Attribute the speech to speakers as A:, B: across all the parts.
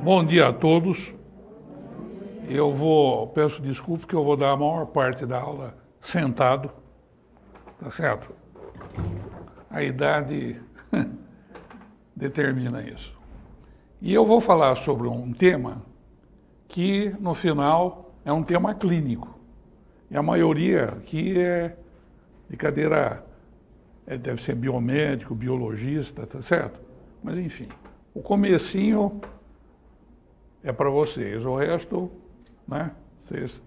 A: Bom dia a todos. Peço desculpa que eu vou dar a maior parte da aula sentado, tá certo? A idade determina isso. E eu vou falar sobre um tema que, no final, é um tema clínico. E a maioria aqui é de cadeira, deve ser biomédico, biologista, tá certo? Mas, enfim, o comecinho é para vocês, o resto, né? Vocês...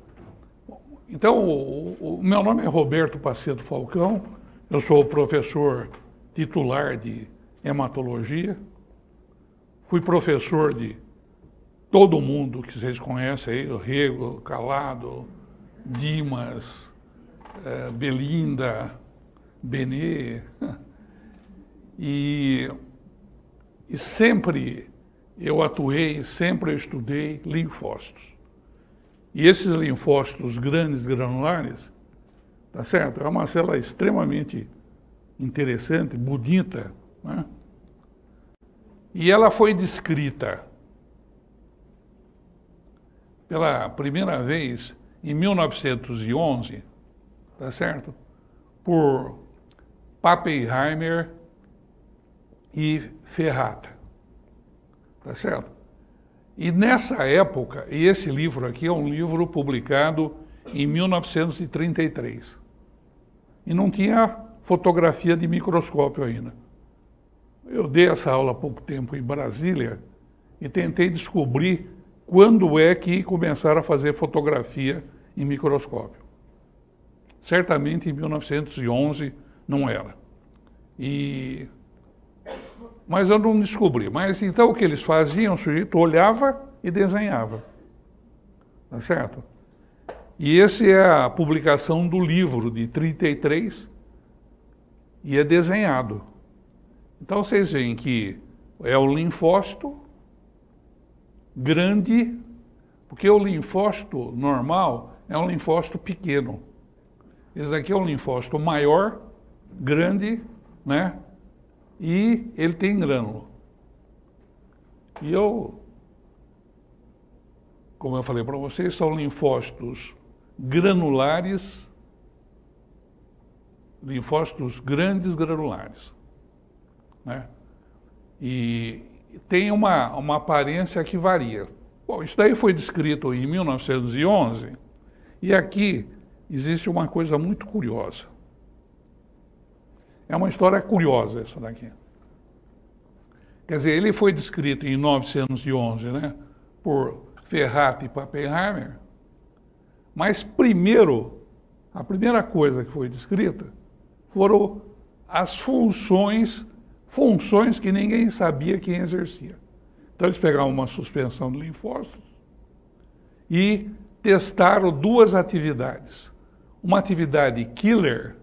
A: Então, o meu nome é Roberto Pacedo Falcão, eu sou professor titular de hematologia, fui professor de todo mundo que vocês conhecem aí, o Rego, Calado, Dimas, Belinda, Benê, e sempre eu atuei, sempre eu estudei linfócitos. E esses linfócitos grandes granulares, tá certo? É uma célula extremamente interessante, bonita, né? E ela foi descrita pela primeira vez em 1911, tá certo? Por Pappenheimer e Ferrata, tá certo? E nessa época, e esse livro aqui é um livro publicado em 1933, e não tinha fotografia de microscópio ainda. Eu dei essa aula há pouco tempo em Brasília e tentei descobrir quando é que começaram a fazer fotografia em microscópio. Certamente em 1911 não era. Mas eu não descobri. Mas então o que eles faziam? O sujeito olhava e desenhava. Tá certo? E essa é a publicação do livro de 33 e é desenhado. Então vocês veem que é o linfócito grande, porque o linfócito normal é um linfócito pequeno. Esse aqui é um linfócito maior, grande, né? E ele tem grânulo. E como eu falei para vocês, são linfócitos granulares, linfócitos grandes granulares, né? E tem uma aparência que varia. Bom, isso daí foi descrito em 1911, e aqui existe uma coisa muito curiosa. É uma história curiosa essa daqui. Quer dizer, ele foi descrito em 1911, né, por Ferrata e Pappenheimer, mas a primeira coisa que foi descrita foram as funções que ninguém sabia quem exercia. Então eles pegaram uma suspensão de linfócitos e testaram duas atividades. Uma atividade killer,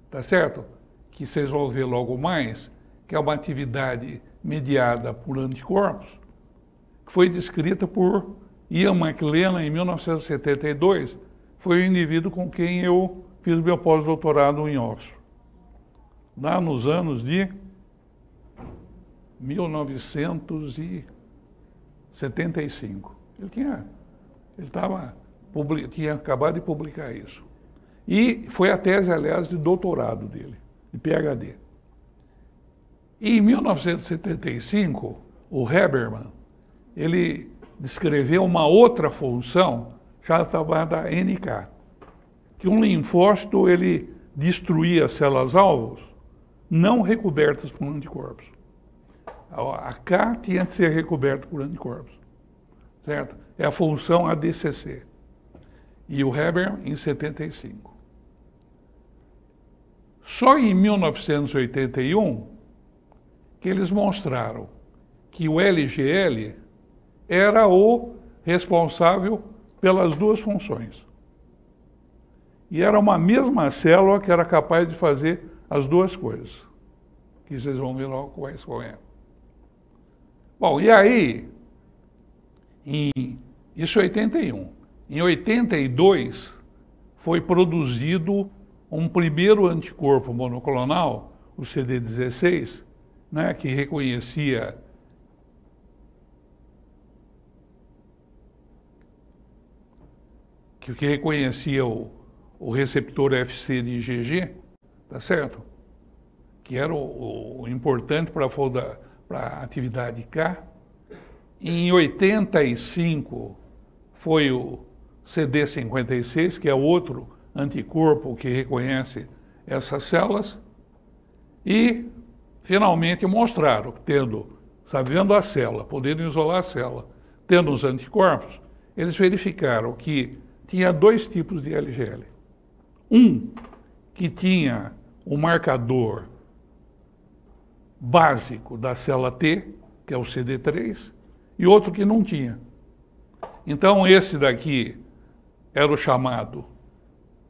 A: tá certo? Que vocês vão ver logo mais, que é uma atividade mediada por anticorpos, que foi descrita por Ian McLennan em 1972, foi o indivíduo com quem eu fiz meu pós-doutorado em Oxford, lá nos anos de 1975. Tinha acabado de publicar isso. E foi a tese, aliás, de doutorado dele, de PhD. E em 1975, o Haberman, ele descreveu uma outra função chamada NK, que um linfócito ele destruía células-alvos não recobertas por anticorpos. A K tinha que ser recoberta por anticorpos, certo? É a função ADCC. E o Haberman em 75. Só em 1981 que eles mostraram que o LGL era o responsável pelas duas funções. E era uma mesma célula que era capaz de fazer as duas coisas. Que vocês vão ver logo qual é. Bom, e aí, isso é 81. Em 82, foi produzido um primeiro anticorpo monoclonal, o CD16, né, que reconhecia que reconhecia o receptor FC de IgG, tá certo? Que era o importante para a atividade K. Em 85 foi o CD56, que é outro anticorpo que reconhece essas células, e finalmente mostraram, sabendo a célula, podendo isolar a célula, tendo os anticorpos, eles verificaram que tinha dois tipos de LGL. Um que tinha o marcador básico da célula T, que é o CD3, e outro que não tinha. Então esse daqui era o chamado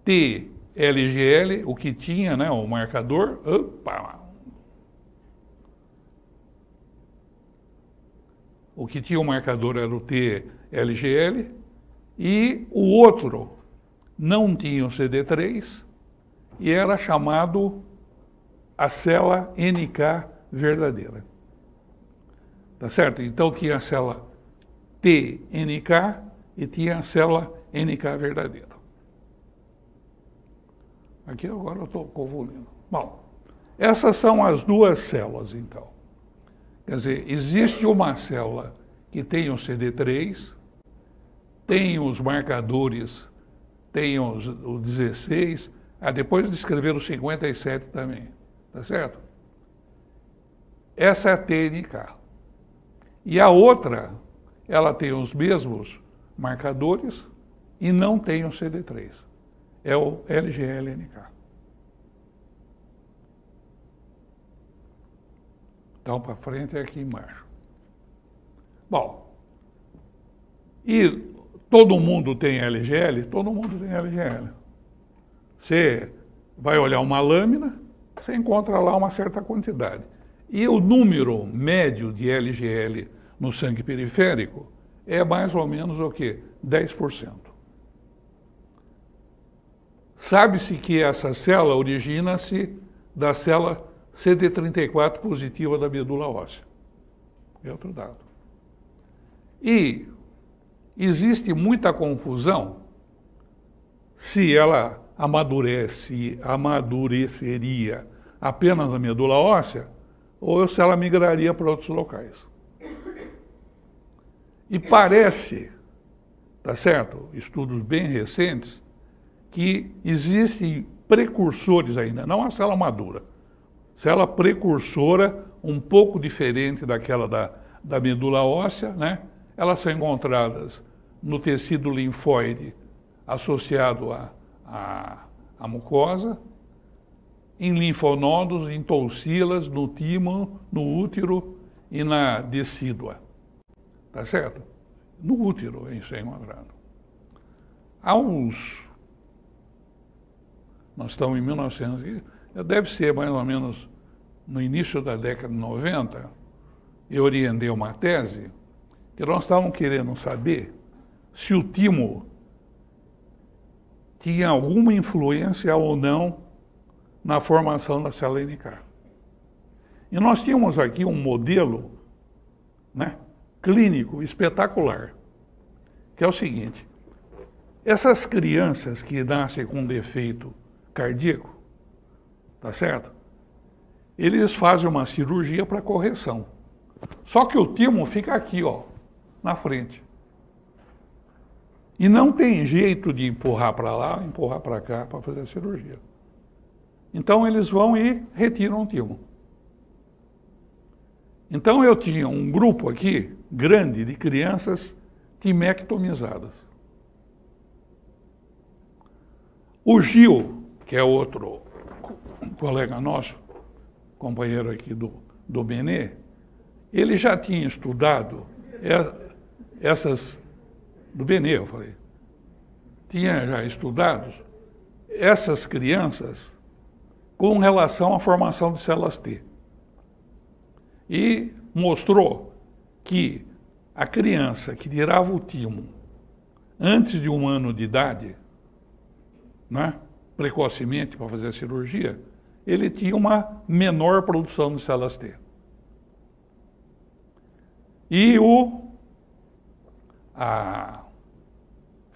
A: TLGL, o que tinha, né, o marcador. O que tinha o marcador era o TLGL, e o outro não tinha o CD3 e era chamado a célula NK verdadeira. Tá certo? Então tinha a célula TNK e tinha a célula NK verdadeira. Aqui agora eu estou confundindo. Bom, essas são as duas células, então. Quer dizer, existe uma célula que tem o CD3, tem os marcadores, tem o 16, depois descreveram o 57 também, tá certo? Essa é a TNK. E a outra, ela tem os mesmos marcadores e não tem o CD3. É o LGL-NK. Então, para frente é aqui embaixo. Bom, e todo mundo tem LGL? Todo mundo tem LGL. Você vai olhar uma lâmina, você encontra lá uma certa quantidade. E o número médio de LGL no sangue periférico é mais ou menos o quê? 10%. Sabe-se que essa célula origina-se da célula CD34 positiva da medula óssea. É outro dado. E existe muita confusão se ela amadureceria apenas na medula óssea ou se ela migraria para outros locais. E parece, tá certo, estudos bem recentes, que existem precursores ainda, não a célula madura, célula precursora um pouco diferente daquela da medula óssea, né? Elas são encontradas no tecido linfóide associado à mucosa, em linfonodos, em tonsílias, no timo, no útero e na decídua. Tá certo? No útero isso é encontrado. Nós estamos em 1900, deve ser mais ou menos no início da década de 90, eu orientei uma tese que nós estávamos querendo saber se o timo tinha alguma influência ou não na formação da célula NK. E nós tínhamos aqui um modelo, né, clínico espetacular, que é o seguinte: essas crianças que nascem com defeito cardíaco, tá certo? Eles fazem uma cirurgia para correção. Só que o timo fica aqui, ó, na frente. E não tem jeito de empurrar para lá, empurrar para cá para fazer a cirurgia. Então eles vão e retiram o timo. Então eu tinha um grupo aqui, grande, de crianças timectomizadas. O Gil, que é outro colega nosso, companheiro aqui do Benê, ele já tinha estudado essas... Do Benê, eu falei. Tinha já estudado essas crianças com relação à formação de células T. E mostrou que a criança que tirava o timo antes de 1 ano de idade, né, precocemente para fazer a cirurgia, ele tinha uma menor produção de células T. E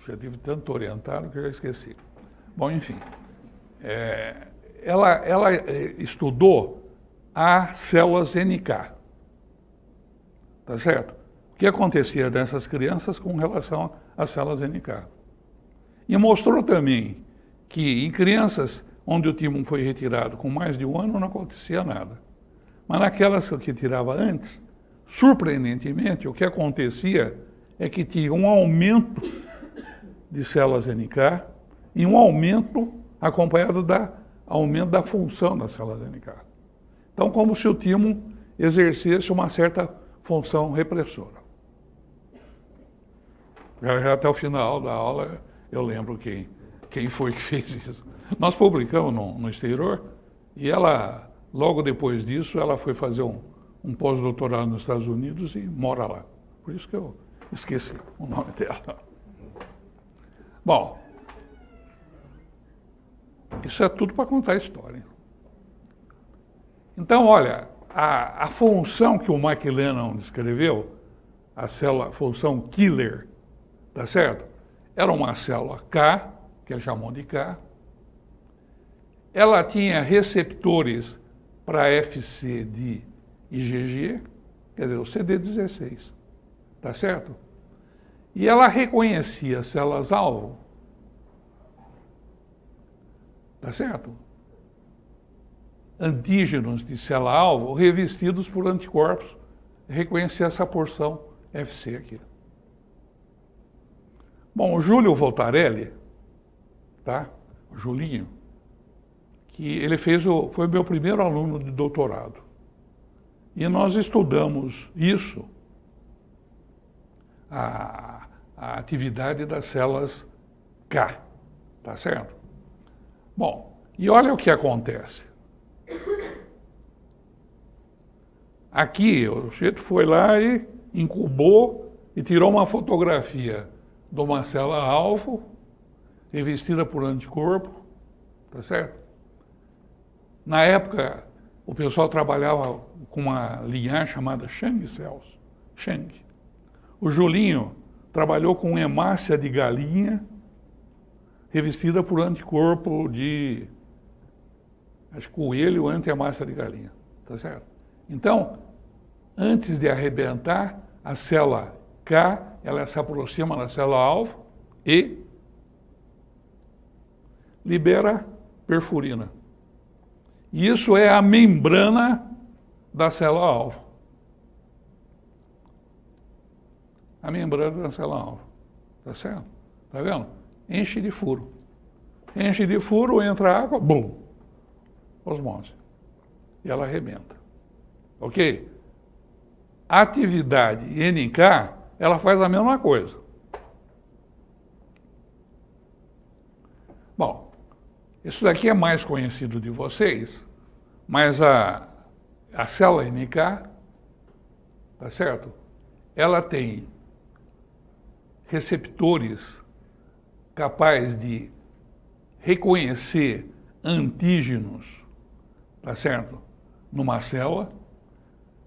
A: Já tive tanto orientado que eu já esqueci. Bom, enfim. Ela estudou as células NK. Tá certo? O que acontecia dessas crianças com relação às células NK. E mostrou também que em crianças onde o timo foi retirado com mais de 1 ano não acontecia nada. Mas naquelas que tirava antes, surpreendentemente, o que acontecia é que tinha um aumento de células NK e um aumento acompanhado do aumento da função das células NK. Então, como se o timo exercesse uma certa função repressora. Já até o final da aula eu lembro quem foi que fez isso. Nós publicamos no exterior e ela, logo depois disso, ela foi fazer um pós-doutorado nos Estados Unidos e mora lá. Por isso que eu esqueci o nome dela. Bom, isso é tudo para contar a história. Então, olha, a função que o McLennan descreveu, a função killer, tá certo? Era uma célula K, que ele chamou de K. Ela tinha receptores para FC de IgG, quer dizer, o CD16, tá certo? E ela reconhecia células-alvo, tá certo? Antígenos de célula-alvo revestidos por anticorpos, reconhecia essa porção FC aqui. Bom, o Júlio Voltarelli, tá? O Julinho, que ele foi meu primeiro aluno de doutorado. E nós estudamos isso, a atividade das células K, tá certo? Bom, e olha o que acontece. Aqui, o sujeito foi lá e incubou e tirou uma fotografia de uma célula-alvo revestida por anticorpo, tá certo? Na época, o pessoal trabalhava com uma linhagem chamada Schang Cells. Schang. O Julinho trabalhou com hemácia de galinha revestida por anticorpo de, acho que coelho anti-hemácia de galinha, tá certo? Então, antes de arrebentar, a célula K, ela se aproxima da célula-alvo e libera perfurina. E isso é a membrana da célula-alvo. A membrana da célula-alvo. Tá certo? Tá vendo? Enche de furo. Enche de furo, entra água, bum! Osmose. E ela arrebenta. Ok? A atividade NK, ela faz a mesma coisa. Bom, isso daqui é mais conhecido de vocês, mas a célula NK, tá certo? Ela tem receptores capazes de reconhecer antígenos, tá certo? Numa célula.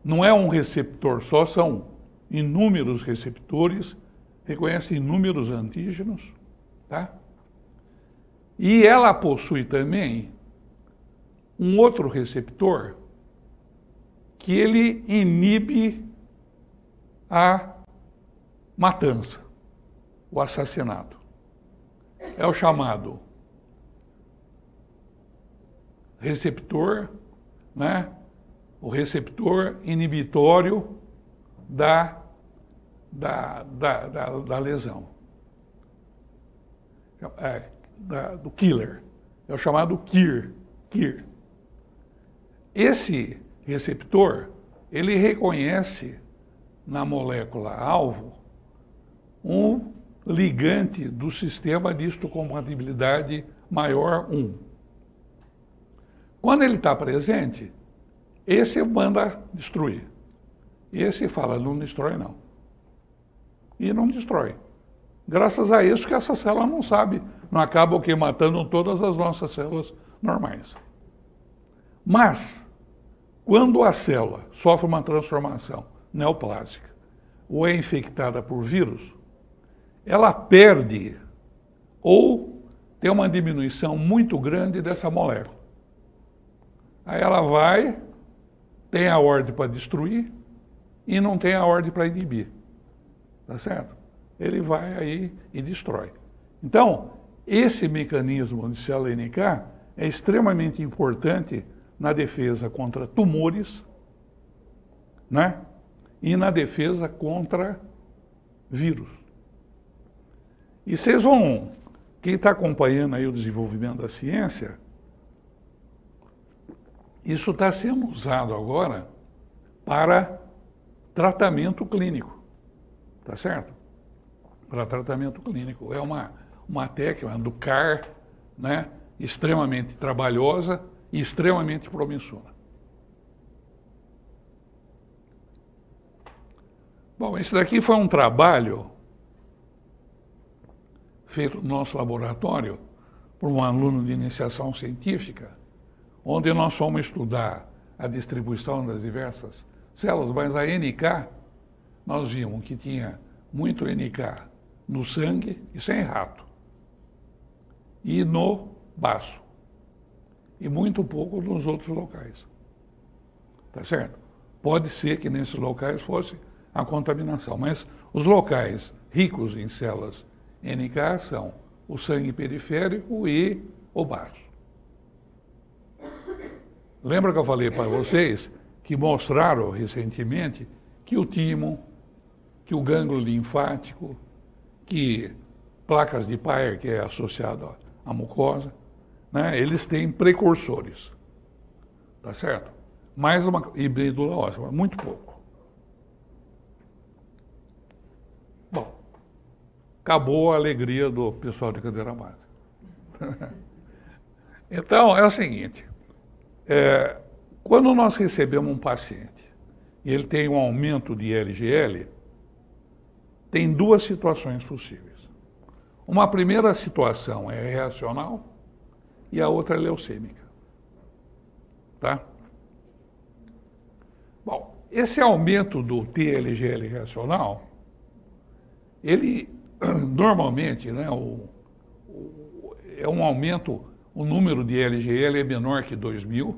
A: Não é um receptor só, são inúmeros receptores, reconhecem inúmeros antígenos, tá? E ela possui também um outro receptor que ele inibe a matança, o assassinato. É o chamado receptor, né? O receptor inibitório da lesão. Do killer. É o chamado KIR. Esse receptor, ele reconhece na molécula alvo um ligante do sistema de histocompatibilidade maior 1. Quando ele está presente, esse manda destruir. Esse fala, não destrói não. E não destrói. Graças a isso que essa célula não sabe, não acaba o que matando todas as nossas células normais. Mas, quando a célula sofre uma transformação neoplásica ou é infectada por vírus, ela perde ou tem uma diminuição muito grande dessa molécula. Aí ela vai, tem a ordem para destruir e não tem a ordem para inibir. Tá certo? Ele vai aí e destrói. Então, esse mecanismo de célula NK é extremamente importante na defesa contra tumores, né? E na defesa contra vírus. E vocês vão, quem está acompanhando aí o desenvolvimento da ciência, isso está sendo usado agora para tratamento clínico, tá certo? Para tratamento clínico. É uma técnica do CAR, né? Extremamente trabalhosa e extremamente promissora. Bom, esse daqui foi um trabalho feito no nosso laboratório por um aluno de iniciação científica, onde nós fomos estudar a distribuição das diversas células, mas a NK, nós vimos que tinha muito NK no sangue, isso é em rato, e no baço, e muito pouco nos outros locais. Tá certo? Pode ser que nesses locais fosse a contaminação, mas os locais ricos em células NK são o sangue periférico e o baço. Lembra que eu falei para vocês que mostraram recentemente que o timo, que o gânglio linfático, que placas de Peyer, que é associado à mucosa, né, eles têm precursores, tá certo? Mais uma e medula óssea, muito pouco. Bom, acabou a alegria do pessoal de cadeira básica. Então, é o seguinte, quando nós recebemos um paciente e ele tem um aumento de LGL, tem duas situações possíveis. Uma primeira situação é reacional e a outra é leucêmica. Tá? Bom, esse aumento do TLGL reacional, ele normalmente, né, é um aumento, o número de LGL é menor que 2.000,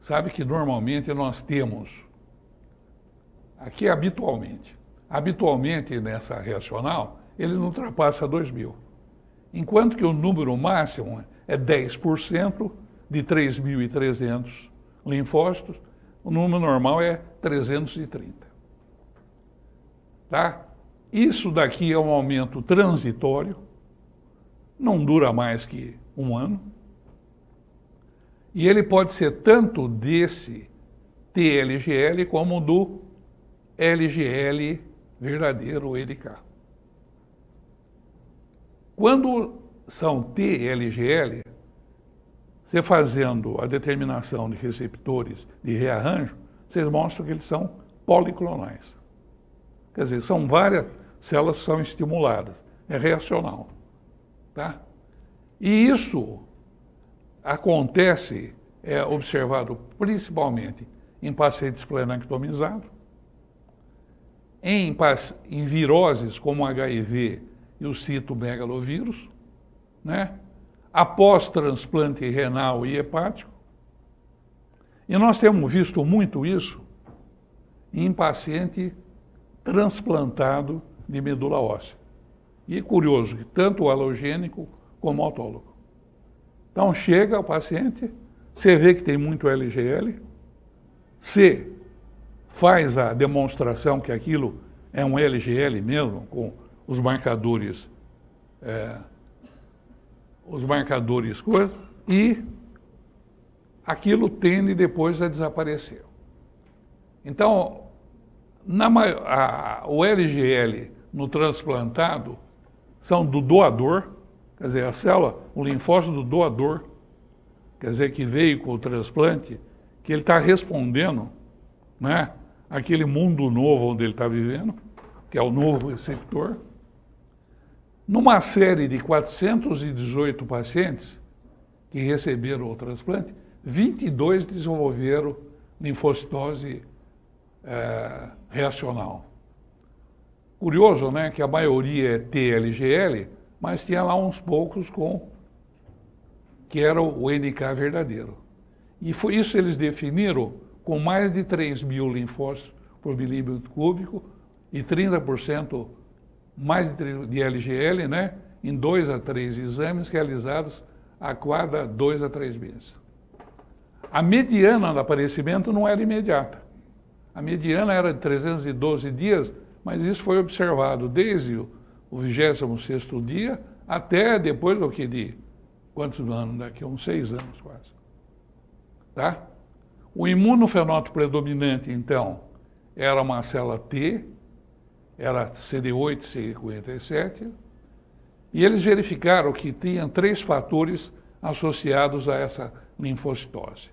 A: sabe que normalmente nós temos, aqui habitualmente nessa reacional, ele não ultrapassa 2.000. Enquanto que o número máximo é 10% de 3.300 linfócitos, o número normal é 330. Tá? Isso daqui é um aumento transitório, não dura mais que um ano, e ele pode ser tanto desse TLGL como do LGL verdadeiro NK. Quando são TLGL, você fazendo a determinação de receptores de rearranjo, vocês mostram que eles são policlonais. Quer dizer, são várias células que são estimuladas. É reacional. Tá? E isso acontece, é observado principalmente em pacientes plenanctomizados, em viroses como HIV e o citomegalovírus, né? Após transplante renal e hepático. E nós temos visto muito isso em paciente transplantado de medula óssea. E é curioso que tanto o halogênico como o autólogo. Então chega o paciente, você vê que tem muito LGL, você faz a demonstração que aquilo é um LGL mesmo, com os marcadores coisas, e aquilo tende depois a desaparecer. Então, o LGL no transplantado são do doador, quer dizer, a célula, o linfócito do doador, quer dizer, que veio com o transplante, que ele está respondendo, né, àquele mundo novo onde ele está vivendo, que é o novo receptor. Numa série de 418 pacientes que receberam o transplante, 22 desenvolveram linfocitose reacional. Curioso, né, que a maioria é TLGL, mas tinha lá uns poucos que era o NK verdadeiro. E foi isso eles definiram com mais de 3 mil linfócitos por milímetro cúbico e 30% mais de LGL, né, em 2 a 3 exames realizados a cada 2 a 3 meses. A mediana do aparecimento não era imediata. A mediana era de 312 dias, mas isso foi observado desde o 26º dia até depois do que de quantos anos? Daqui a uns 6 anos quase. Tá? O imunofenótipo predominante, então, era uma célula T, era CD8, CD57, e eles verificaram que tinha 3 fatores associados a essa linfocitose.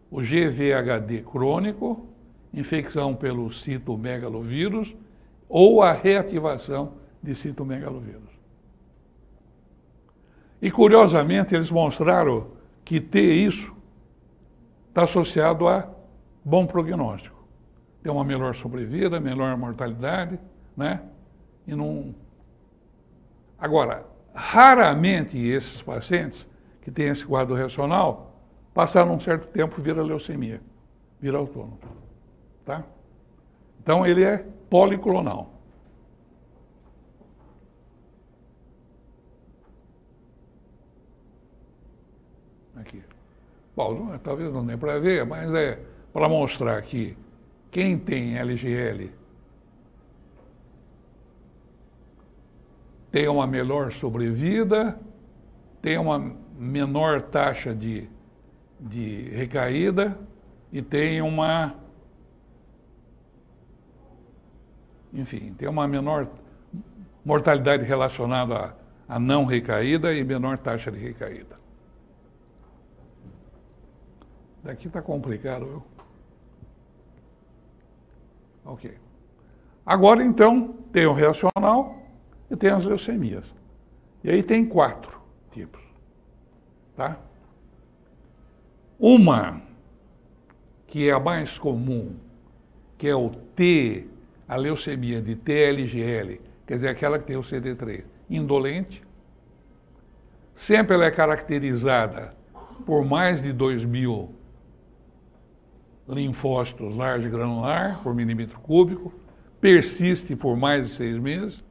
A: O GVHD crônico, infecção pelo citomegalovírus ou a reativação de citomegalovírus. E, curiosamente, eles mostraram que ter isso está associado a bom prognóstico. Tem uma melhor sobrevida, melhor mortalidade, né? E não... Agora, raramente esses pacientes que têm esse quadro reacional passaram um certo tempo vira leucemia, vira autônomo, tá? Então ele é policlonal. Aqui. Bom, talvez não dê para ver, mas é para mostrar que quem tem LGL tem uma melhor sobrevida, tem uma menor taxa de recaída e tem uma, enfim, tem uma menor mortalidade relacionada à não recaída e menor taxa de recaída. Daqui está complicado, viu? Ok. Agora, então, tem o reacional e tem as leucemias. E aí tem 4 tipos, tá? Uma, que é a mais comum, que é o T, a leucemia de TLGL, quer dizer, aquela que tem o CD3, indolente. Sempre ela é caracterizada por mais de 2.000 linfócitos large granular por milímetro cúbico, persiste por mais de 6 meses,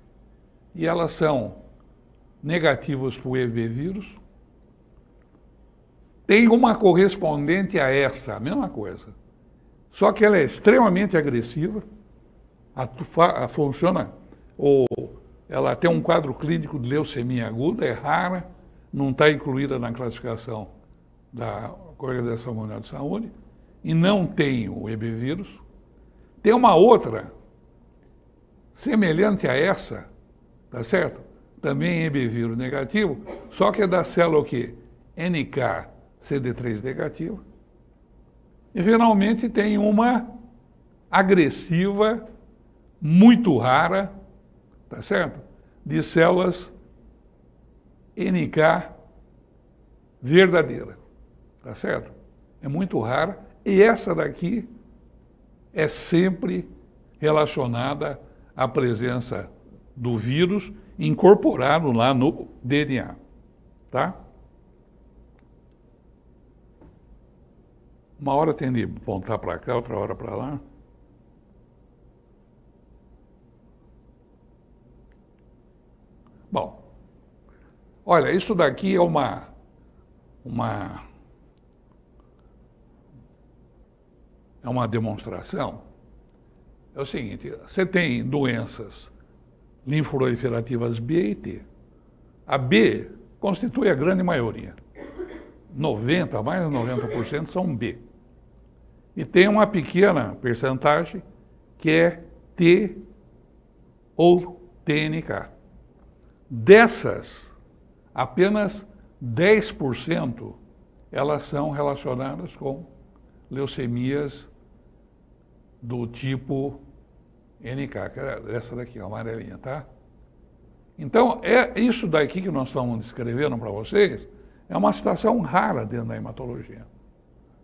A: e elas são negativas para o EBV vírus. Tem uma correspondente a essa, a mesma coisa. Só que ela é extremamente agressiva, funciona, ou ela tem um quadro clínico de leucemia aguda, é rara, não está incluída na classificação da Organização Mundial de Saúde, e não tem o EBV vírus. Tem uma outra, semelhante a essa, tá certo? Também EBV vírus negativo, só que é da célula o quê? NK CD3 negativo. E finalmente tem uma agressiva, muito rara, tá certo? De células NK verdadeira, tá certo? É muito rara. E essa daqui é sempre relacionada à presença do vírus incorporado lá no DNA, tá? Uma hora tem de apontar para cá, outra hora para lá. Bom, olha, isso daqui é uma demonstração. É o seguinte, você tem doenças linfoproliferativas B e T. A B constitui a grande maioria. Mais de 90% são B. E tem uma pequena percentagem que é T ou TNK. Dessas, apenas 10% elas são relacionadas com leucemias do tipo NK, que é essa daqui, a amarelinha, tá? Então, é isso daqui que nós estamos descrevendo para vocês, é uma situação rara dentro da hematologia.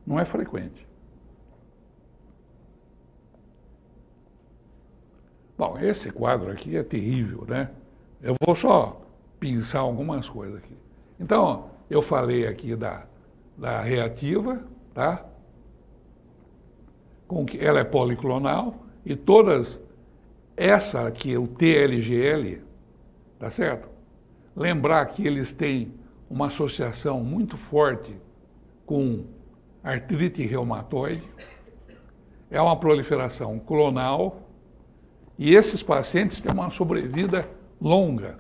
A: Não é frequente. Bom, esse quadro aqui é terrível, né? Eu vou só pensar algumas coisas aqui. Então, eu falei aqui da reativa, tá? Com que ela é policlonal e todas, essa aqui, o TLGL, tá certo? Lembrar que eles têm uma associação muito forte com artrite reumatoide, é uma proliferação clonal e esses pacientes têm uma sobrevida longa,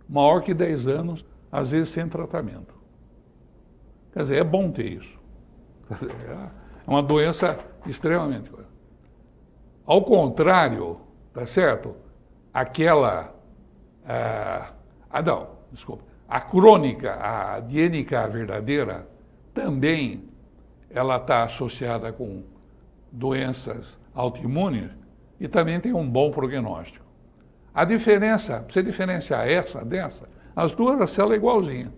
A: maior que 10 anos, às vezes sem tratamento. Quer dizer, é bom ter isso. É uma doença extremamente... Ao contrário, tá certo? Aquela... não, desculpa. A crônica, a DNK verdadeira, também ela está associada com doenças autoimunes e também tem um bom prognóstico. A diferença, para você diferenciar essa dessa, as duas, a célula é igualzinha.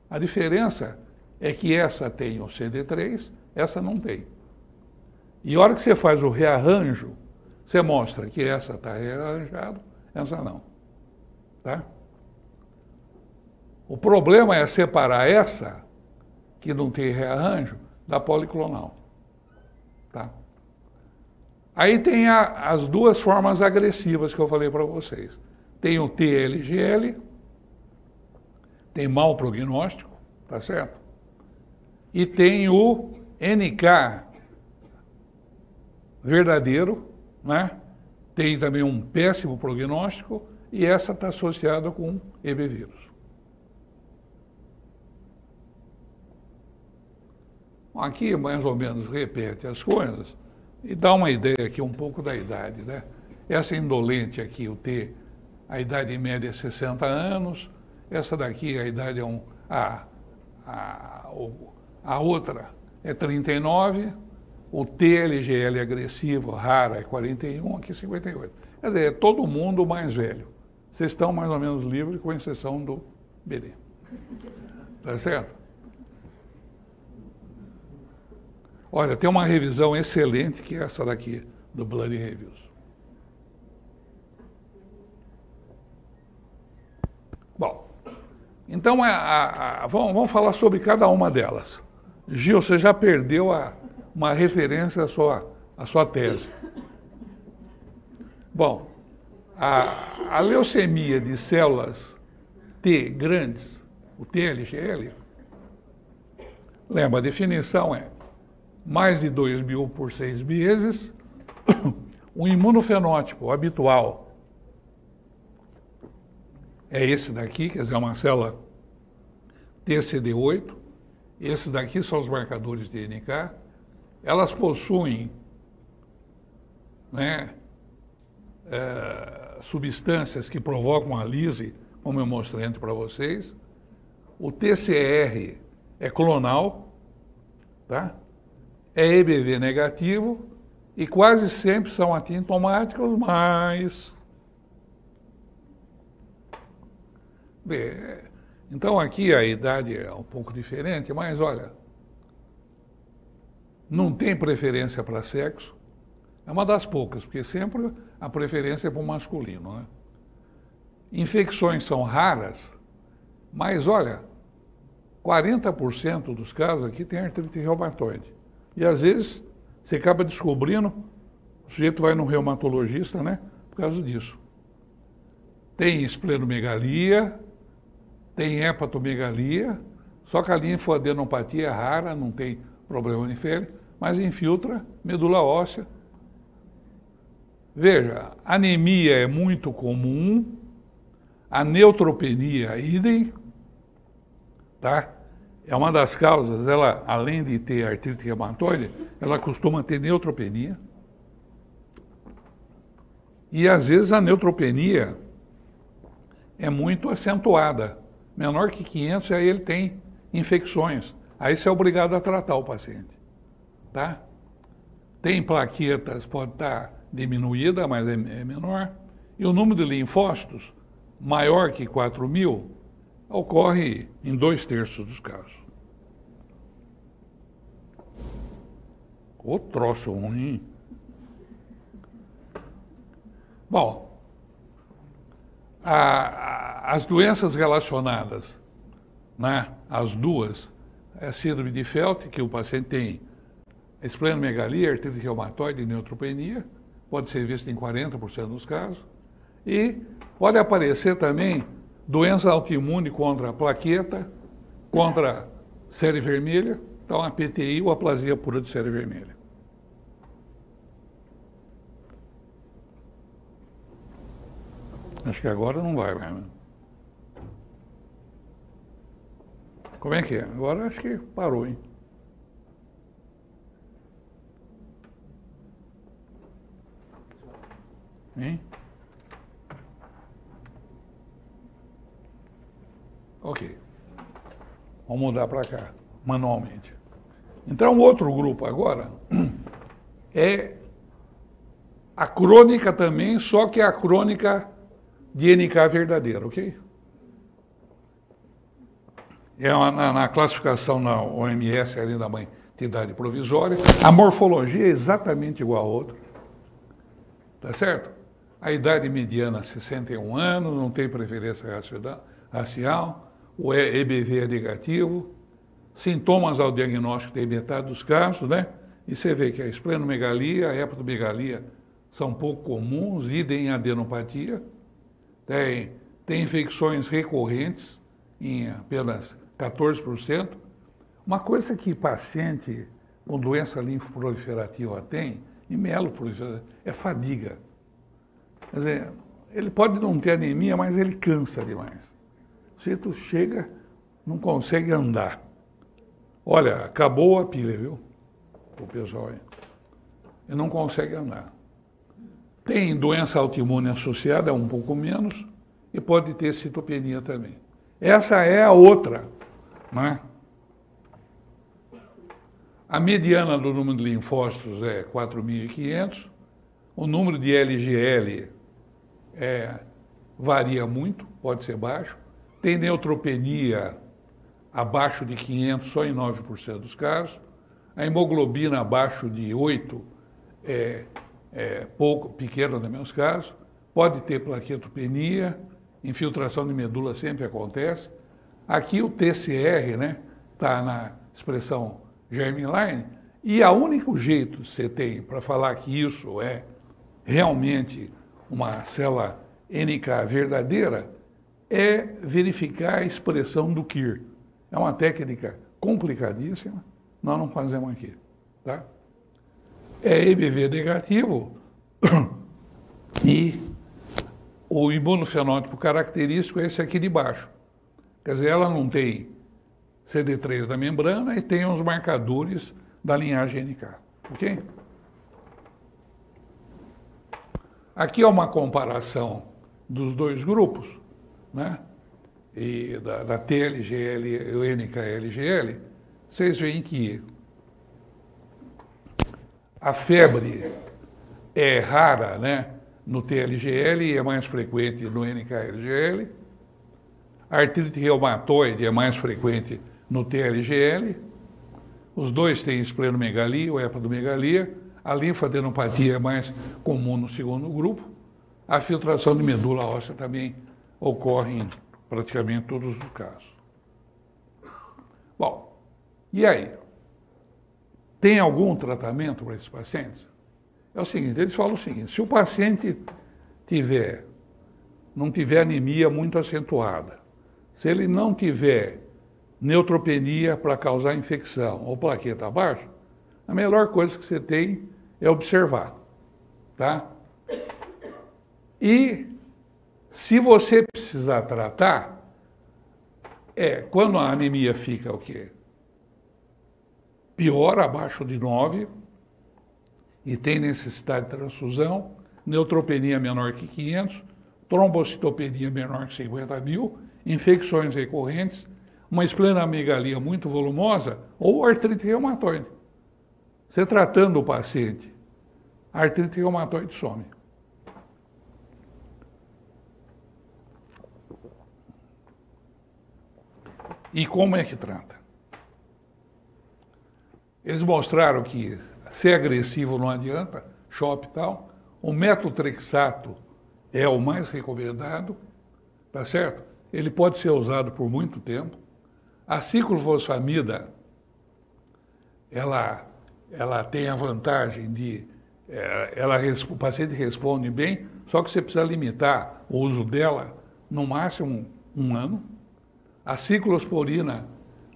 A: A diferença é que essa tem o CD3, essa não tem. E a hora que você faz o rearranjo, você mostra que essa está rearranjada, essa não. Tá? O problema é separar essa, que não tem rearranjo, da policlonal. Tá? Aí tem as duas formas agressivas que eu falei para vocês. Tem o TLGL, tem mau prognóstico, tá certo? E tem o NK verdadeiro, né? Tem também um péssimo prognóstico e essa está associada com EB-vírus. Aqui mais ou menos repete as coisas e dá uma ideia aqui um pouco da idade, né? Essa indolente aqui, o T, a idade média é 60 anos, essa daqui a idade é a outra é 39, o TLGL agressivo, rara, é 41, aqui 58. Quer dizer, é todo mundo mais velho. Vocês estão mais ou menos livres, com exceção do BD. Tá certo? Olha, tem uma revisão excelente, que é essa daqui, do Blood Reviews. Bom, então vamos falar sobre cada uma delas. Gil, você já perdeu uma referência à sua tese. Bom, a leucemia de células T grandes, o TLGL, lembra, a definição é mais de 2.000 por 6 meses, o imunofenótipo habitual é esse daqui, quer dizer, uma célula TCD8, esses daqui são os marcadores de NK, elas possuem, né, substâncias que provocam a lise, como eu mostrei antes para vocês. O TCR é clonal, tá? É EBV negativo e quase sempre são assintomáticos, mas... Bem, então aqui a idade é um pouco diferente, mas olha, não tem preferência para sexo, é uma das poucas, porque sempre a preferência é para o masculino, né? Infecções são raras, mas olha, 40% dos casos aqui tem artrite reumatoide. E às vezes você acaba descobrindo, o sujeito vai no reumatologista, né, por causa disso. Tem esplenomegalia, tem hepatomegalia, só que a linfoadenopatia é rara, não tem problema de febre, mas infiltra medula óssea. Veja, anemia é muito comum, a neutropenia, idem, tá? É uma das causas, ela, além de ter artrite reumatoide, ela costuma ter neutropenia. E às vezes a neutropenia é muito acentuada. Menor que 500, aí ele tem infecções. Aí você é obrigado a tratar o paciente. Tá? Tem plaquetas, pode estar diminuída, mas é menor. E o número de linfócitos, maior que 4.000, ocorre em 2/3 dos casos. O troço ruim. Bom, As doenças relacionadas, né, as duas, é a síndrome de Felt, que o paciente tem esplenomegalia, artrite reumatoide e neutropenia, pode ser vista em 40% dos casos, e pode aparecer também doença autoimune contra a plaqueta, contra a série vermelha, então a PTI ou aplasia pura de série vermelha. Acho que agora não vai mais, né? Como é que é? Agora acho que parou, hein? Hein? Ok. Vamos mudar para cá, manualmente. Então, o outro grupo agora é a crônica também, só que é a crônica de NK verdadeira, ok? É na classificação na OMS, ali da entidade provisória, a morfologia é exatamente igual a outra, tá certo? A idade mediana 61 anos, não tem preferência racial, o EBV é negativo, sintomas ao diagnóstico tem metade dos casos, né? E você vê que a esplenomegalia, a hepatomegalia são pouco comuns, idem adenopatia, tem infecções recorrentes em apenas 14%. Uma coisa que paciente com doença linfoproliferativa tem, e mieloproliferativa, é fadiga. Quer dizer, ele pode não ter anemia, mas ele cansa demais. O sujeito chega, não consegue andar. Olha, acabou a pilha, viu? O pessoal aí. Ele não consegue andar. Tem doença autoimune associada, um pouco menos, e pode ter citopenia também. Essa é a outra, né? A mediana do número de linfócitos é 4.500, o número de LGL varia muito, pode ser baixo, tem neutropenia abaixo de 500 só em 9% dos casos, a hemoglobina abaixo de 8 é pouco, pequena nos meus casos, pode ter plaquetopenia, infiltração de medula sempre acontece. Aqui o TCR, né, está na expressão germline, e o único jeito que você tem para falar que isso é realmente uma célula NK verdadeira é verificar a expressão do KIR. É uma técnica complicadíssima, nós não fazemos aqui, tá? É EBV negativo e o imunofenótipo característico é esse aqui de baixo. Quer dizer, ela não tem CD3 da membrana e tem os marcadores da linhagem NK, ok? Aqui é uma comparação dos dois grupos, né? E da TLGL e o NKLGL, vocês veem que a febre é rara, né, no TLGL e é mais frequente no NKLGL. A artrite reumatoide é mais frequente no TLGL. Os dois têm esplenomegalia ou hepatomegalia. A linfadenopatia é mais comum no segundo grupo. A filtração de medula óssea também ocorre em praticamente todos os casos. Bom, e aí? Tem algum tratamento para esses pacientes? É o seguinte, eles falam o seguinte, se o paciente não tiver anemia muito acentuada, se ele não tiver neutropenia para causar infecção ou plaqueta baixa, a melhor coisa que você tem é observar, tá? E se você precisar tratar, quando a anemia fica o quê? Pior, abaixo de 9, e tem necessidade de transfusão, neutropenia menor que 500, trombocitopenia menor que 50.000, infecções recorrentes, uma esplenomegalia muito volumosa ou artrite reumatoide. Você tratando o paciente, a artrite reumatoide some. E como é que trata? Eles mostraram que ser agressivo não adianta, chope e tal. O metotrexato é o mais recomendado, tá certo? ele pode ser usado por muito tempo. A ciclofosfamida, ela tem a vantagem de, o paciente responde bem, só que você precisa limitar o uso dela no máximo 1 ano. A ciclosporina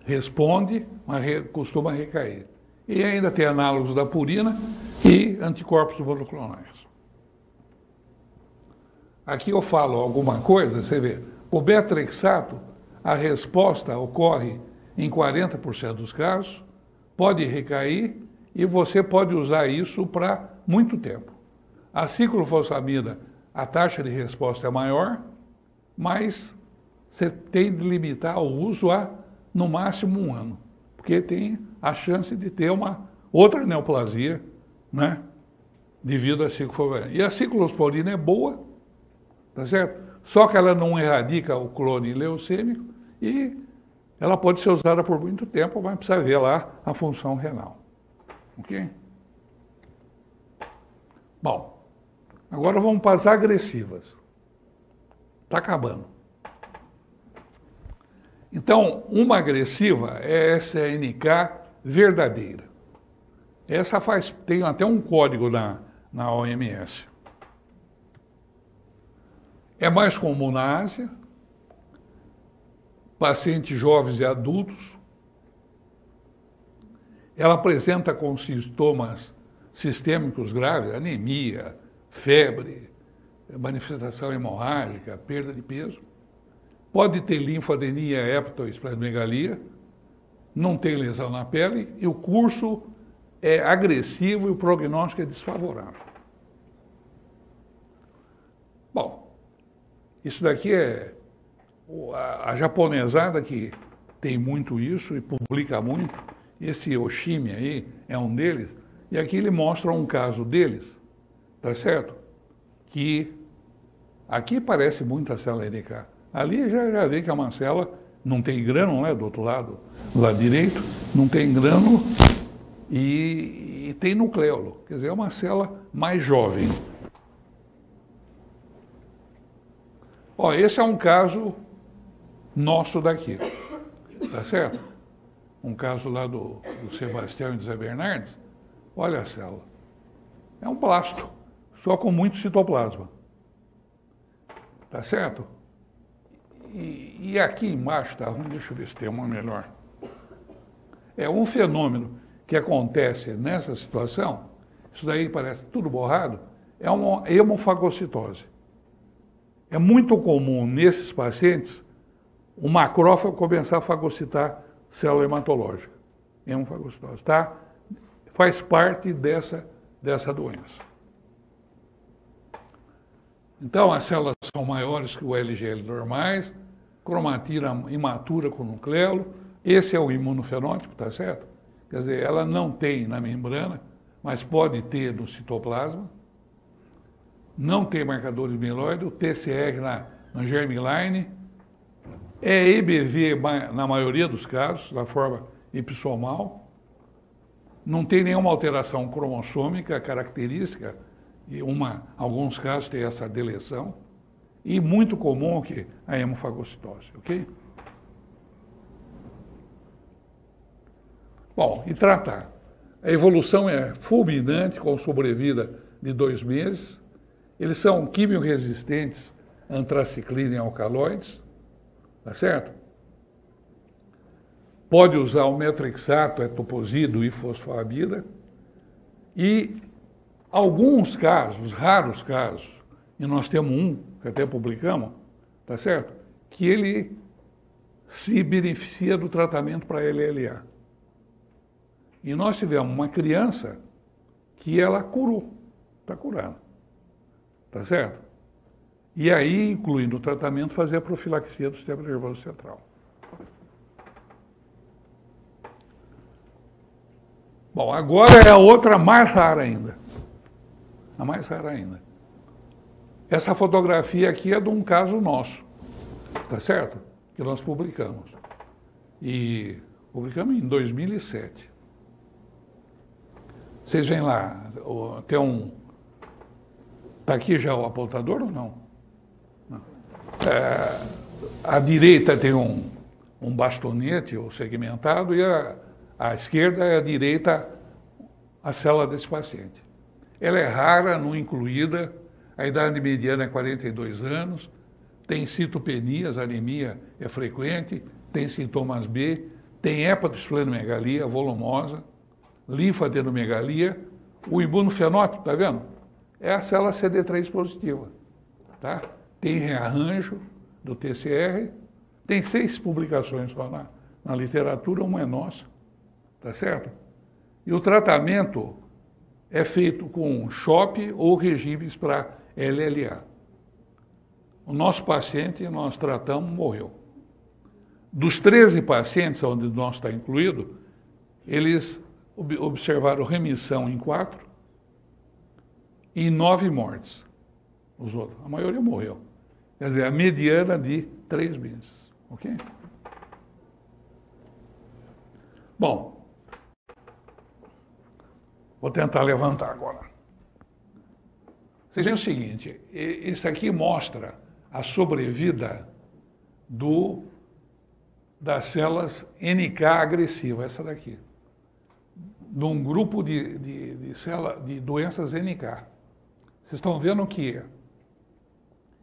A: responde, mas costuma recair. E ainda tem análogos da purina e anticorpos monoclonais. Aqui eu falo alguma coisa, você vê, o betrexato, a resposta ocorre em 40% dos casos, pode recair e você pode usar isso para muito tempo. A ciclofosfamida, a taxa de resposta é maior, mas você tem de limitar o uso a, no máximo, 1 ano, porque tem a chance de ter uma outra neoplasia, né, devido à ciclofosfamida. E a ciclosporina é boa, tá certo? Só que ela não erradica o clone leucêmico e ela pode ser usada por muito tempo, mas precisa ver lá a função renal. Ok? Bom, agora vamos para as agressivas. Está acabando. Então, uma agressiva é SNK verdadeira. Essa tem até um código na OMS. É mais comum na Ásia, pacientes jovens e adultos. Ela apresenta com sintomas sistêmicos graves, anemia, febre, manifestação hemorrágica, perda de peso. Pode ter linfadenia, hepatoesplenomegalia, não tem lesão na pele e o curso é agressivo e o prognóstico é desfavorável. Bom, isso daqui é a japonesada que tem muito isso e publica muito. Esse Oshimi aí é um deles. E aqui ele mostra um caso deles, tá certo? Que aqui parece muito a célula NK. Ali já vê que é uma célula, não tem grânulo, né, do outro lado, do lado direito, não tem grânulo e tem nucleolo. Quer dizer, é uma célula mais jovem. Ó, esse é um caso nosso daqui, tá certo? Um caso lá do Sebastião e do Zé Bernardes. Olha a célula. É um blasto, só com muito citoplasma. Tá certo? E aqui embaixo, tá ruim, deixa eu ver se tem uma melhor. É um fenômeno que acontece nessa situação, isso daí parece tudo borrado, é uma hemofagocitose. É muito comum nesses pacientes o macrófago começar a fagocitar célula hematológica. Hemofagocitose, tá? Faz parte dessa doença. Então, as células são maiores que o LGL normais, cromatina imatura com nucleolo, esse é o imunofenótipo, tá certo? Quer dizer, ela não tem na membrana, mas pode ter no citoplasma, não tem marcadores mieloide, o TCR na germline, é EBV na maioria dos casos, da forma epissomal, não tem nenhuma alteração cromossômica característica, e alguns casos tem essa deleção, e muito comum que a hemofagocitose, ok? Bom, e tratar. A evolução é fulminante, com sobrevida de 2 meses. Eles são quimioresistentes a antraciclina e alcaloides, tá certo? Pode usar o metrexato, etoposida e fosfoamida. E alguns casos, raros casos, e nós temos um, que até publicamos, tá certo? Que ele se beneficia do tratamento para LLA. E nós tivemos uma criança que ela curou, está curada, tá certo? E aí, incluindo o tratamento, fazer a profilaxia do sistema nervoso central. Bom, agora é a outra mais rara ainda. A mais rara ainda. Essa fotografia aqui é de um caso nosso, tá certo? Que nós publicamos. E publicamos em 2007. Vocês veem lá, tem um... Está aqui já o apontador ou não? Não. a direita tem um bastonete ou segmentado e a esquerda e a direita a célula desse paciente. Ela é rara, não incluída, a idade mediana é 42 anos, tem citopenias, anemia é frequente, tem sintomas B, tem hepatosplenomegalia volumosa, linfadenomegalia, o imunofenótipo, tá vendo? É a célula CD3 positiva, tá? Tem rearranjo do TCR, tem 6 publicações só na literatura, uma é nossa, tá certo? E o tratamento é feito com CHOP ou regimes para LLA. O nosso paciente, nós tratamos, morreu. Dos 13 pacientes, onde o nosso está incluído, eles observaram remissão em 4 e 9 mortes. Os outros, a maioria morreu. Quer dizer, a mediana de 3 meses. Ok? Bom, vou tentar levantar agora. Vocês veem o seguinte, isso aqui mostra a sobrevida das células NK agressivas, essa daqui, num grupo de doenças NK. Vocês estão vendo que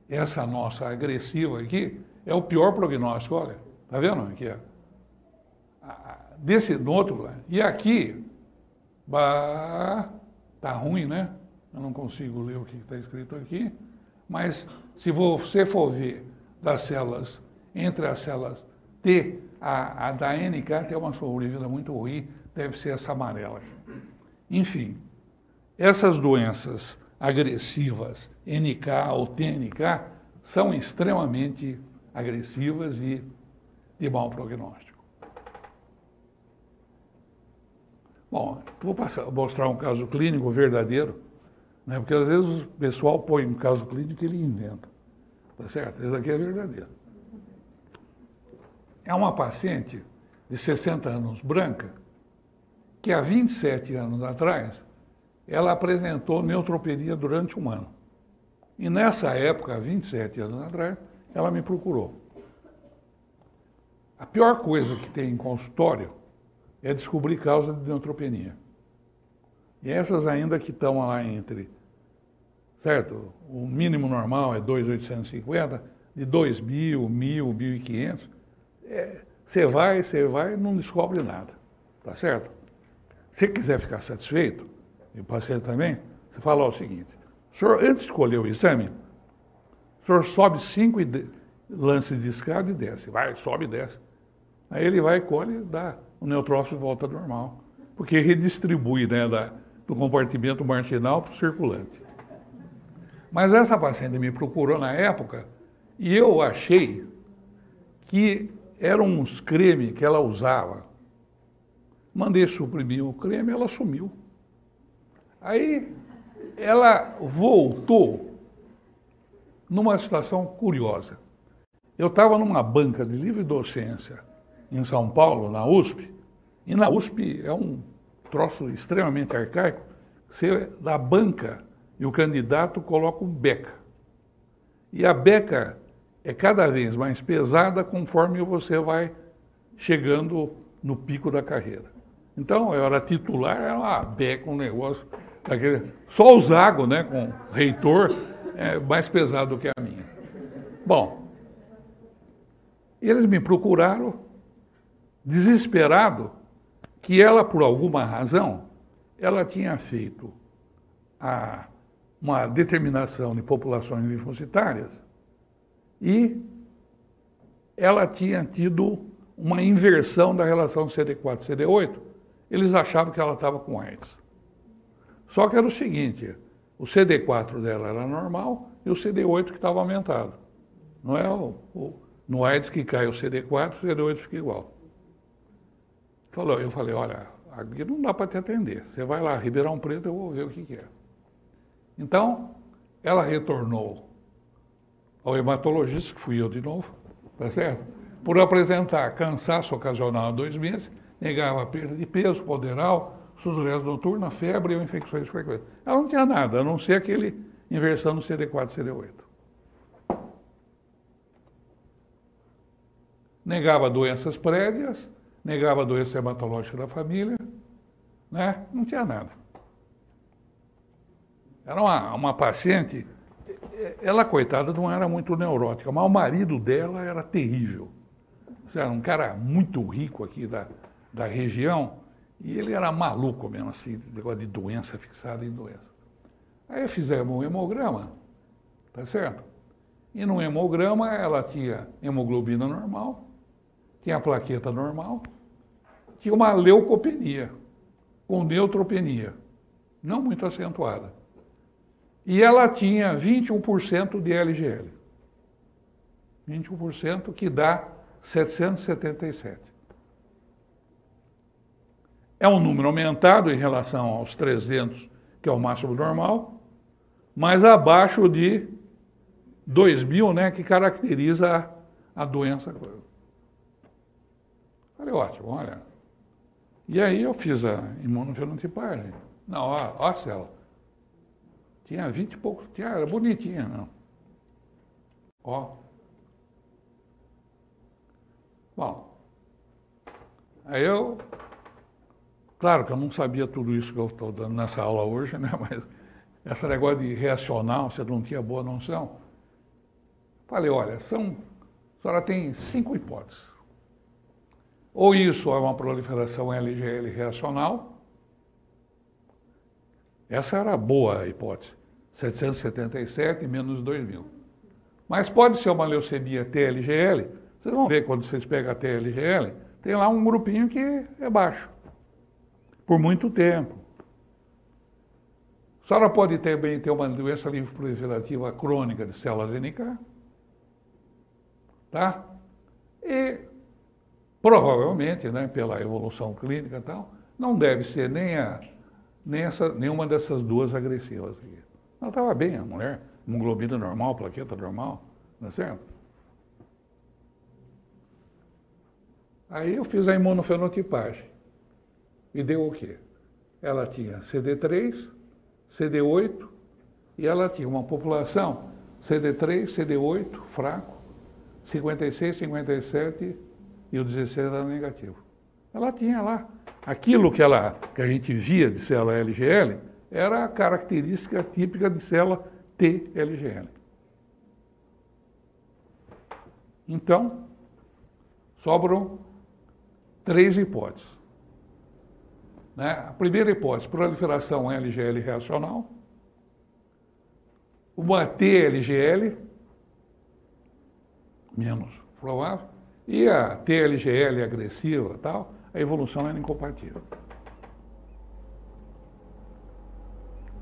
A: essa nossa agressiva aqui é o pior prognóstico, olha, tá vendo aqui? No outro, e aqui, tá ruim, né? Eu não consigo ler o que está escrito aqui, mas se você for ver das células, entre as células T, a da NK tem uma sobrevida muito ruim, deve ser essa amarela aqui. Enfim, essas doenças agressivas, NK ou TNK, são extremamente agressivas e de mau prognóstico. Bom, vou mostrar um caso clínico verdadeiro, né? Porque às vezes o pessoal põe um caso clínico e ele inventa, tá certo? Esse aqui é verdadeiro. É uma paciente de 60 anos, branca, que há 27 anos atrás, ela apresentou neutropenia durante um ano. E nessa época, 27 anos atrás, ela me procurou. A pior coisa que tem em consultório é descobrir causa de neutropenia. E essas ainda que estão lá entre, certo? O mínimo normal é 2.850, de 2.000, 1.000, 1.500. Você vai, não descobre nada, tá certo? Se quiser ficar satisfeito, e o paciente também, você fala o seguinte, senhor, antes de escolher o exame, o senhor sobe 5 lances de escada e desce, sobe e desce. Aí ele vai, colhe, dá o neutrófilo volta ao normal, porque redistribui, né, do compartimento marginal para o circulante. Mas essa paciente me procurou na época e eu achei que eram uns cremes que ela usava. Mandei suprimir o creme, ela sumiu. Aí ela voltou numa situação curiosa. Eu estava numa banca de livre docência em São Paulo, na USP, e na USP é um troço extremamente arcaico. Você, da banca e o candidato coloca um beca. E a beca é cada vez mais pesada conforme você vai chegando no pico da carreira. Então, eu era titular, era uma beca, um negócio daquele. Só o Zago, né, com reitor, é mais pesado do que a minha. Bom, eles me procuraram, desesperado, que ela, por alguma razão, ela tinha feito uma determinação de populações linfocitárias e ela tinha tido uma inversão da relação CD4-CD8. Eles achavam que ela estava com AIDS. Só que era o seguinte, o CD4 dela era normal e o CD8 que estava aumentado. Não é no AIDS que cai o CD4, o CD8 fica igual. Eu falei, olha, aqui não dá para te atender. Você vai lá, Ribeirão Preto, eu vou ver o que é. Então, ela retornou ao hematologista, que fui eu de novo, tá certo? Por apresentar cansaço ocasional há 2 meses, negava perda de peso, poderal, sudorese noturna, febre ou infecções frequentes. Ela não tinha nada, a não ser aquele inversão no CD4 e CD8. negava doenças prévias, negava doença hematológica da família, né? Não tinha nada. Era uma paciente, ela, coitada, não era muito neurótica, mas o marido dela era terrível. Era um cara muito rico aqui da região, e ele era maluco mesmo, assim, negócio de doença, fixado em doença. Aí fizemos um hemograma, tá certo? E no hemograma ela tinha hemoglobina normal, tinha plaqueta normal, tinha uma leucopenia, com neutropenia, não muito acentuada. E ela tinha 21% de LGL. 21% que dá 777. É um número aumentado em relação aos 300, que é o máximo normal, mas abaixo de 2.000, né, que caracteriza a doença. Falei, ótimo, olha. E aí eu fiz a imunofenotipagem. Não, ó a célula. Tinha 20 e pouco, era bonitinha, não. Ó. Bom, aí claro que eu não sabia tudo isso que eu estou dando nessa aula hoje, né? Mas esse negócio de reacional, você não tinha boa noção. Falei, olha, a senhora tem 5 hipóteses. Ou isso é uma proliferação LGL reacional. Essa era a boa hipótese, 777 menos 2.000. Mas pode ser uma leucemia TLGL. Vocês vão ver quando vocês pegam a TLGL, tem lá um grupinho que é baixo, por muito tempo. A senhora pode também ter uma doença linfoproliferativa crônica de células NK, tá? E provavelmente, né, pela evolução clínica e tal, não deve ser nenhuma dessas duas agressivas aqui. Ela estava bem, a mulher, hemoglobina normal, plaqueta normal, não é certo? Aí eu fiz a imunofenotipagem. E deu o quê? Ela tinha CD3, CD8, e ela tinha uma população CD3, CD8, fraco, 56, 57 e o 16 era negativo. Ela tinha lá. Aquilo que a gente via de célula LGL era a característica típica de célula TLGL. Então, sobram 3 hipóteses. Né? A primeira hipótese, proliferação LGL reacional. Uma TLGL, menos provável. E a TLGL agressiva e tal, a evolução era incompatível.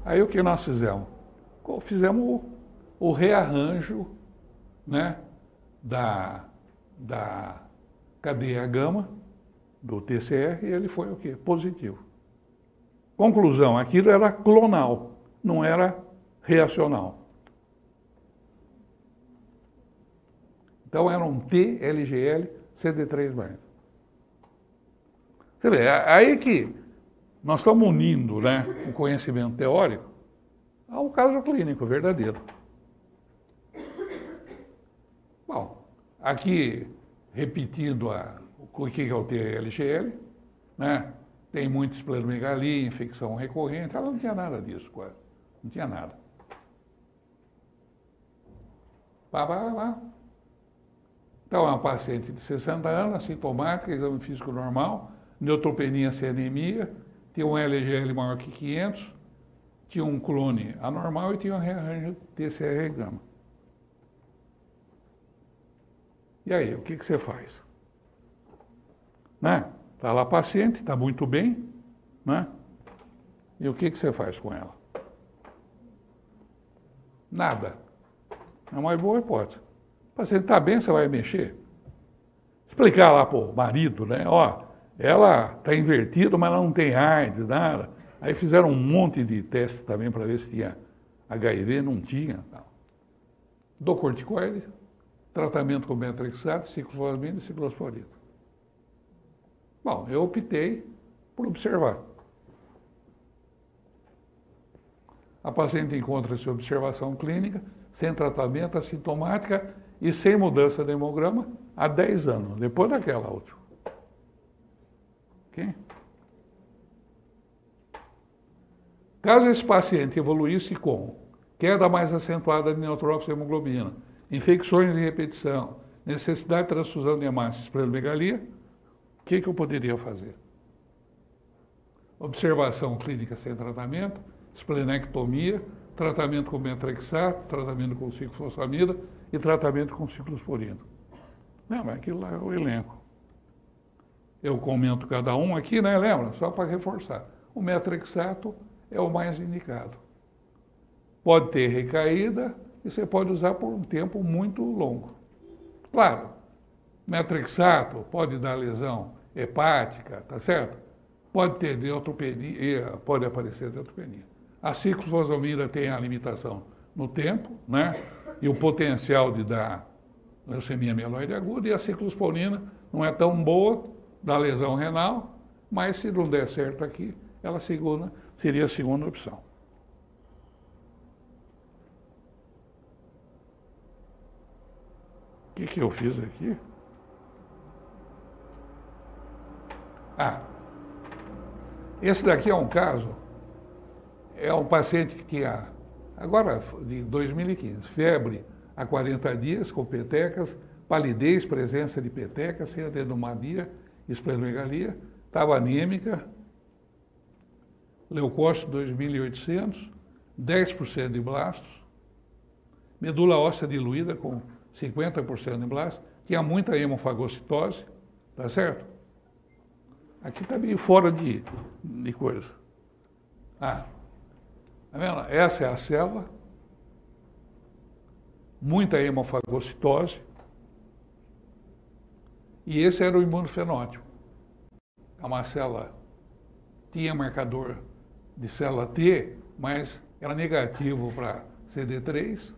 A: Aí o que nós fizemos? Fizemos o rearranjo, né, da cadeia gama do TCR e ele foi o quê? Positivo. Conclusão, aquilo era clonal, não era reacional. Então era um TLGL CD3+. Você vê, aí que nós estamos unindo, né, o conhecimento teórico ao caso clínico verdadeiro. Bom, aqui repetindo o que é o TLGL, né? Tem muita esplenomegalia, infecção recorrente, ela não tinha nada disso quase, não tinha nada. Então é uma paciente de 60 anos, assintomática, exame físico normal, neutropenia sem anemia, tinha um LGL maior que 500, tinha um clone anormal e tinha um rearranjo TCR gama. E aí, o que você faz? Né? Está lá a paciente, está muito bem, né? E o que você faz com ela? Nada. É uma boa hipótese. O paciente está bem, você vai mexer? Explicar lá para o marido, né? Ó, ela está invertida, mas ela não tem AIDS, nada. Aí fizeram um monte de testes também para ver se tinha HIV, não tinha. Dou corticoide, tratamento com metrexato, ciclofosfamida e ciclosporina. Bom, eu optei por observar. A paciente encontra-se em observação clínica, sem tratamento, assintomática e sem mudança de hemograma há 10 anos, depois daquela última. Ok? Caso esse paciente evoluísse com queda mais acentuada de neutrófilos de hemoglobina, infecções de repetição, necessidade de transfusão de hemácia, esplenomegalia, o que eu poderia fazer? Observação clínica sem tratamento, esplenectomia, tratamento com metrexato, tratamento com ciclofosfamida e tratamento com ciclosporina. Não, mas aquilo lá é o elenco. Eu comento cada um aqui, né? Lembra? Só para reforçar. O metrexato é o mais indicado. Pode ter recaída e você pode usar por um tempo muito longo. Claro, metrexato pode dar lesão hepática, tá certo? Pode ter neutropenia, pode aparecer neutropenia. A ciclofosfamida tem a limitação no tempo, né? E o potencial de dar leucemia mieloide aguda, e a ciclosporina não é tão boa, dá lesão renal, mas se não der certo aqui, ela seria a segunda opção. O que eu fiz aqui? Esse daqui é um caso, é um paciente que tinha, agora de 2015, febre há 40 dias, com petecas, palidez, presença de petecas, sem adenomalia, esplenomegalia, estava anêmica, leucócito 2.800, 10% de blastos, medula óssea diluída com 50% de blastos, tinha muita hemofagocitose, tá certo? Aqui está meio fora de coisa. Tá vendo? Essa é a célula, muita hemofagocitose, e esse era o imunofenótipo. É uma célula, tinha marcador de célula T, mas era negativo para CD3,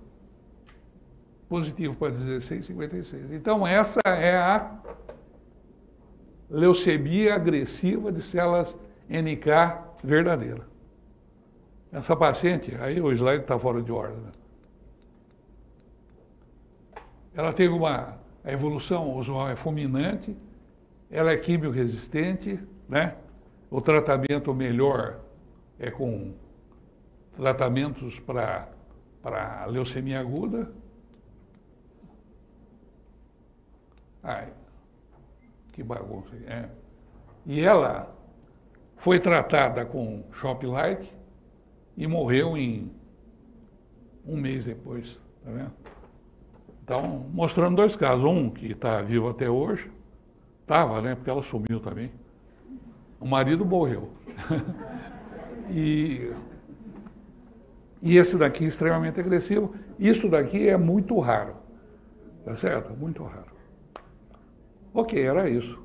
A: positivo para 16,56. Então, essa é a leucemia agressiva de células NK verdadeira. Essa paciente, aí o slide está fora de ordem, né? Ela teve a evolução usual é fulminante, ela é quimio-resistente, né? O tratamento melhor é com tratamentos para leucemia aguda. Ai, que bagunça. E ela foi tratada com Shop-like e morreu em um mês depois, tá vendo? Então, mostrando dois casos. Um que está vivo até hoje, estava, né? Porque ela sumiu também. O marido morreu. E esse daqui é extremamente agressivo. Isso daqui é muito raro. Tá certo? Muito raro. Ok, era isso.